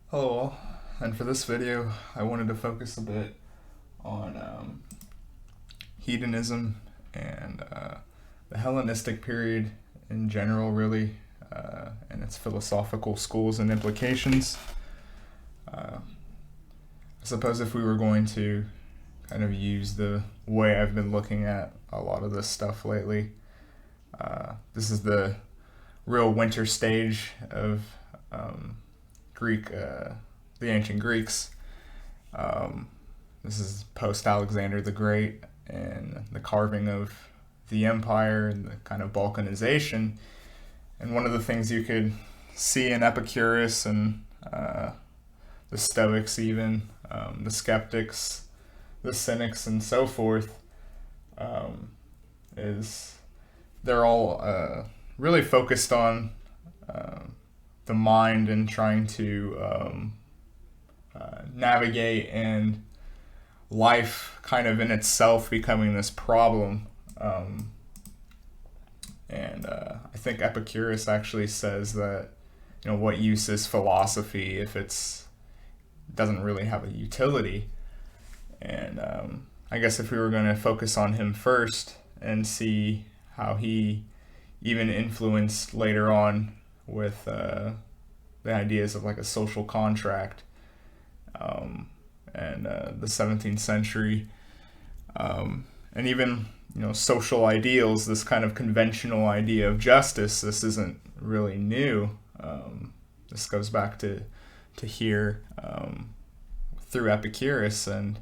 Hello all, and for this video I wanted to focus a bit on hedonism and the Hellenistic period in general, really, and its philosophical schools and implications. I suppose if we were going to kind of use the way I've been looking at a lot of this stuff lately, this is the real winter stage of Greek, the ancient Greeks. This is post Alexander the Great and the carving of the empire and the kind of balkanization. And one of the things you could see in Epicurus and the Stoics, even the skeptics, the cynics, and so forth, is they're all really focused on the mind and trying to navigate and life kind of in itself becoming this problem. I think Epicurus actually says that, what use is philosophy if it's doesn't really have a utility? And I guess if we were going to focus on him first and see how he even influenced later on with the ideas of like a social contract, and the 17th century, and even social ideals, this kind of conventional idea of justice. This isn't really new. This goes back to here, through Epicurus, and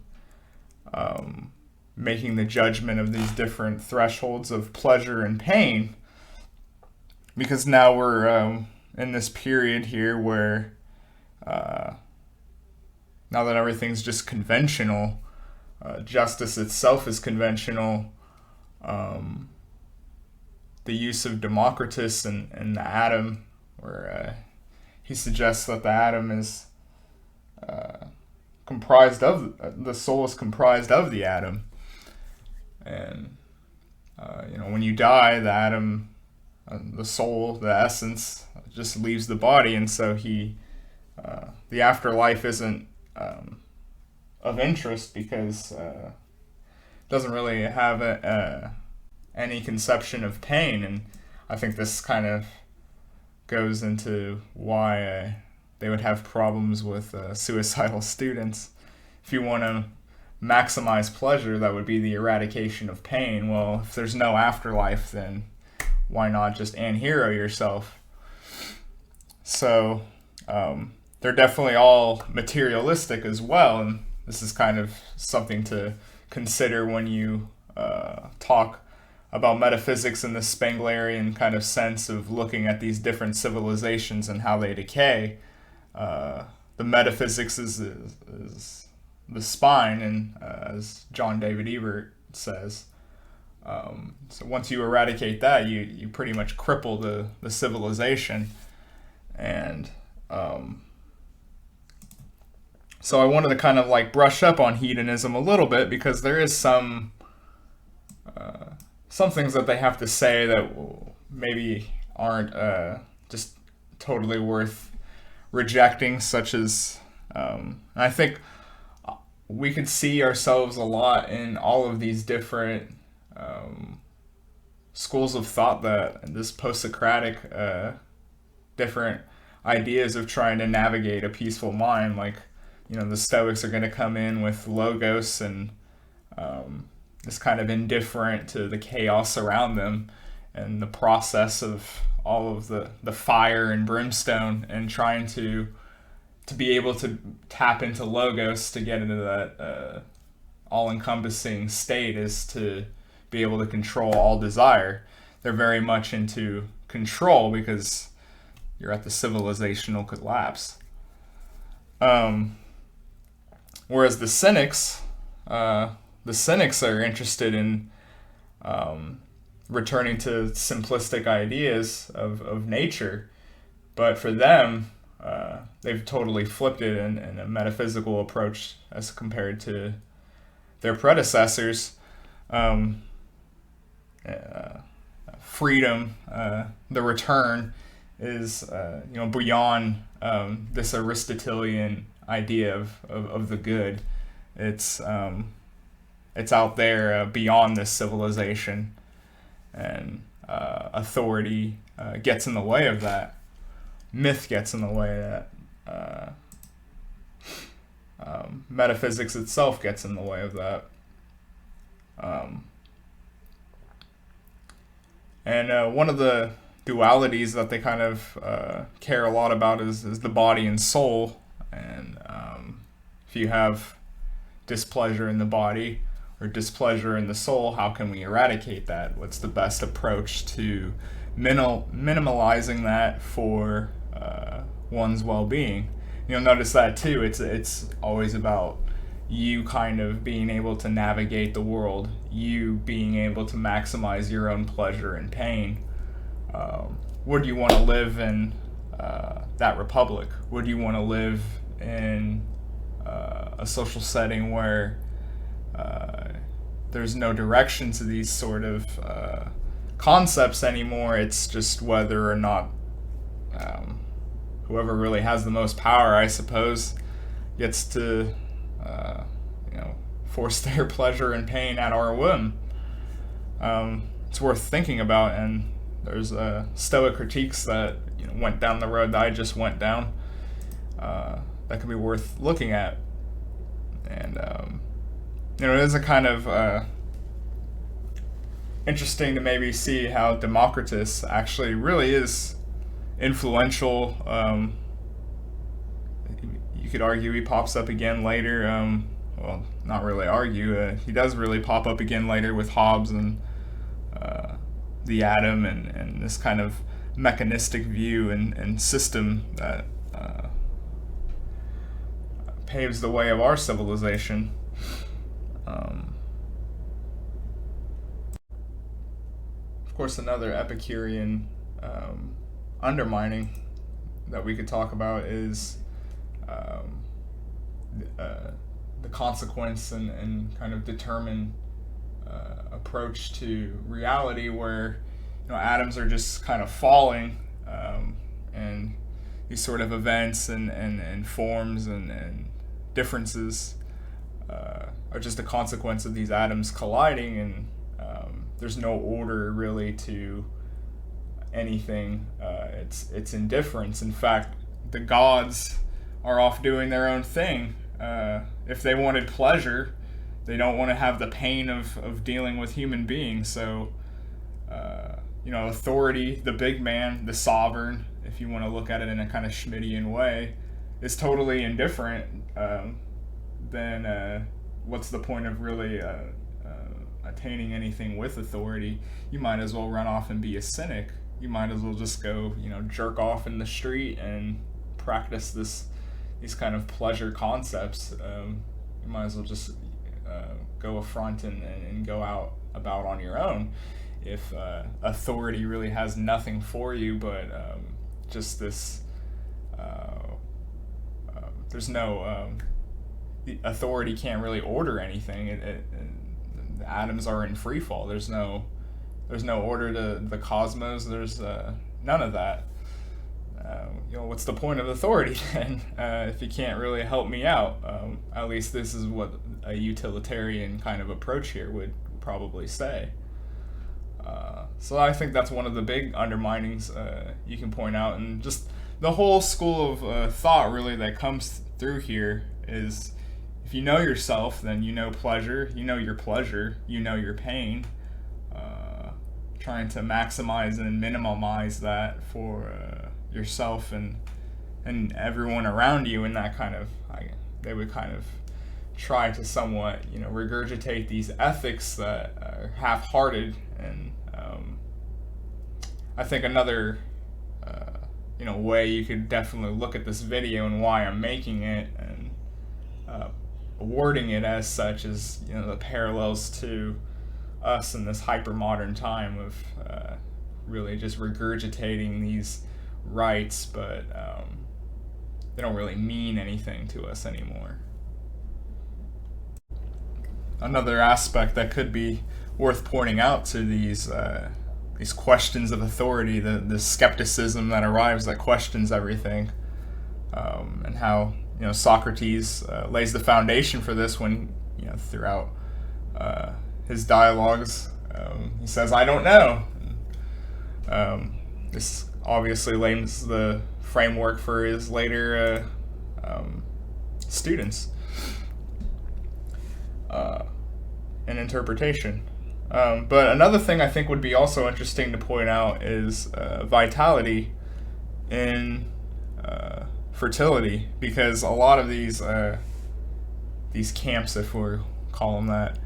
making the judgment of these different thresholds of pleasure and pain, because now we're in this period here where now that everything's just conventional, justice itself is conventional. The use of Democritus and the atom, where he suggests that the atom is comprised of, the soul is comprised of the atom. And, when you die, the atom, the soul, the essence, just leaves the body. And so the afterlife isn't of interest, because it doesn't really have any conception of pain. And I think this kind of goes into why they would have problems with suicidal students. If you want to maximize pleasure, that would be the eradication of pain. Well, if there's no afterlife, then why not just anhero yourself? So they're definitely all materialistic as well, and this is kind of something to consider when you talk about metaphysics in the Spenglerian kind of sense of looking at these different civilizations and how they decay. The metaphysics is the spine, and as John David Ebert says, so once you eradicate that, you pretty much cripple the civilization. And so I wanted to kind of like brush up on hedonism a little bit, because there is some things that they have to say that maybe aren't just totally worth rejecting, such as I think we could see ourselves a lot in all of these different schools of thought, that this post-Socratic different ideas of trying to navigate a peaceful mind. Like, the Stoics are going to come in with logos and is kind of indifferent to the chaos around them and the process of all of the fire and brimstone, and trying to be able to tap into logos to get into that all-encompassing state is to be able to control all desire. They're very much into control because you're at the civilizational collapse. Whereas the cynics are interested in returning to simplistic ideas of nature, but for them, they've totally flipped it in a metaphysical approach as compared to their predecessors. Freedom, the return, is beyond this Aristotelian idea of the good. It's out there beyond this civilization, and authority gets in the way of that. Myth gets in the way of that. Metaphysics itself gets in the way of that. And one of the dualities that they kind of care a lot about is the body and soul. And if you have displeasure in the body or displeasure in the soul, how can we eradicate that? What's the best approach to minimalizing that for one's well-being? You'll notice that too. It's always about you kind of being able to navigate the world, you being able to maximize your own pleasure and pain. Would you want to live in that republic? Would you want to live in a social setting where there's no direction to these sort of concepts anymore? It's just whether or not whoever really has the most power, I suppose, gets to force their pleasure and pain at our whim. It's worth thinking about, and there's Stoic critiques that went down the road that I just went down that could be worth looking at. And it is a kind of interesting to maybe see how Democritus actually really is influential. You could argue he pops up again later. Well, not really argue. He does really pop up again later with Hobbes and the atom and this kind of mechanistic view and system that paves the way of our civilization. Of course, another Epicurean undermining that we could talk about is the consequence and kind of determined approach to reality, where atoms are just kind of falling, and these sort of events and forms and differences are just a consequence of these atoms colliding, and there's no order really to anything. It's indifference. In fact, the gods are off doing their own thing. If they wanted pleasure, they don't want to have the pain of dealing with human beings. So, authority, the big man, the sovereign, if you want to look at it in a kind of Schmittian way, is totally indifferent. Then what's the point of really attaining anything with authority? You might as well run off and be a cynic. You might as well just go, jerk off in the street and practice these kind of pleasure concepts. You might as well just go affront and go out about on your own if authority really has nothing for you but just this there's no the authority can't really order anything. The atoms are in free fall. There's no order to the cosmos. There's none of that. What's the point of authority then if you can't really help me out? At least this is what a utilitarian kind of approach here would probably say. So I think that's one of the big underminings you can point out, and just the whole school of thought really that comes through here is, if you know yourself, then you know pleasure, you know your pleasure, you know your pain. Trying to maximize and minimize that for yourself and everyone around you, and that kind of they would kind of try to somewhat regurgitate these ethics that are half-hearted. And I think another way you could definitely look at this video and why I'm making it and wording it as such is the parallels to us in this hyper-modern time of really just regurgitating these rights, but they don't really mean anything to us anymore. Another aspect that could be worth pointing out to these these questions of authority, the skepticism that arrives that questions everything, and how Socrates lays the foundation for this when throughout his dialogues he says, "I don't know." This obviously lays the framework for his later students and interpretation. But another thing I think would be also interesting to point out is vitality in fertility, because a lot of these camps, if we call them that,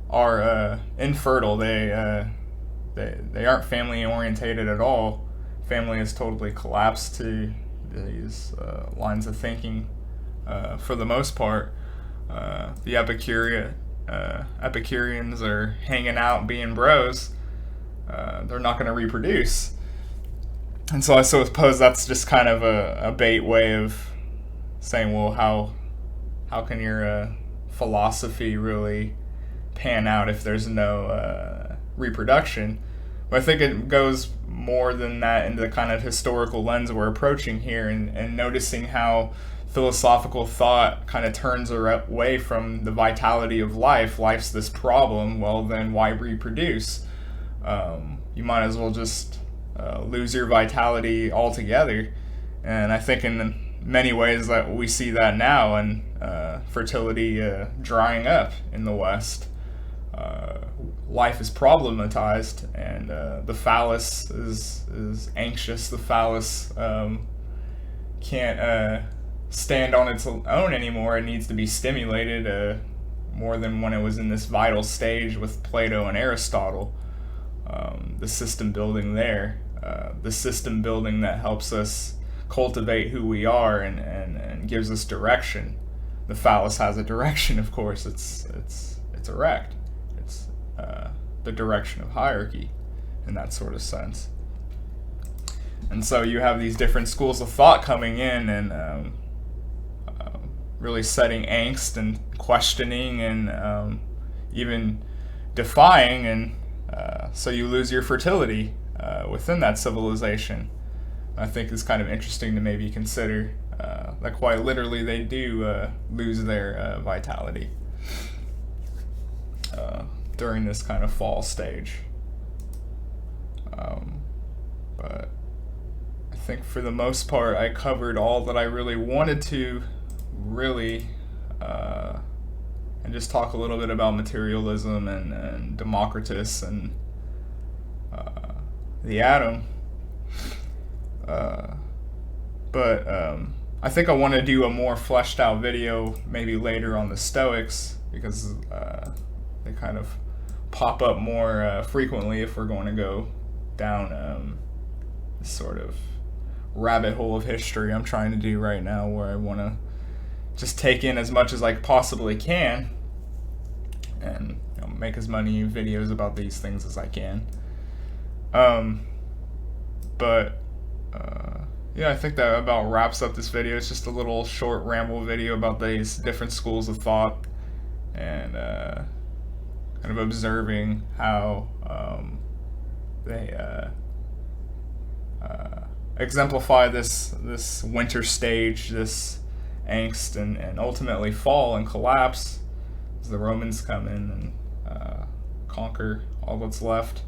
are infertile. They aren't family orientated at all. Family has totally collapsed to these lines of thinking for the most part. The Epicureans are hanging out being bros. They're not going to reproduce. And so I suppose that's just kind of a bait way of saying, well, how can your philosophy really pan out if there's no reproduction? But I think it goes more than that into the kind of historical lens we're approaching here, and noticing how philosophical thought kind of turns away from the vitality of life. Life's this problem, well then why reproduce? You might as well just lose your vitality altogether. And I think in many ways that we see that now, and fertility drying up in the West. Life is problematized, and the phallus is anxious. The phallus can't stand on its own anymore. It needs to be stimulated more than when it was in this vital stage with Plato and Aristotle. The system building there, the system building that helps us cultivate who we are and gives us direction. The phallus has a direction, of course. It's erect. It's the direction of hierarchy in that sort of sense. And so you have these different schools of thought coming in and really setting angst and questioning and even defying, and so you lose your fertility within that civilization. I think it's kind of interesting to maybe consider that quite literally they do lose their vitality during this kind of fall stage. But I think for the most part I covered all that I really wanted to, and just talk a little bit about materialism and Democritus and the atom. But I think I want to do a more fleshed out video maybe later on the Stoics, because they kind of pop up more frequently if we're going to go down this sort of rabbit hole of history I'm trying to do right now, where I want to just take in as much as I possibly can and make as many videos about these things as I can. Yeah, I think that about wraps up this video. It's just a little short ramble video about these different schools of thought, and kind of observing how they exemplify this winter stage, this angst, and ultimately fall and collapse as the Romans come in and conquer all that's left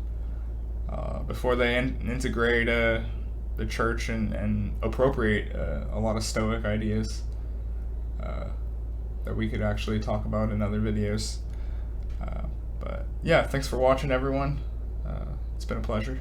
before they integrate the church and appropriate a lot of Stoic ideas that we could actually talk about in other videos. But yeah, thanks for watching, everyone. It's been a pleasure.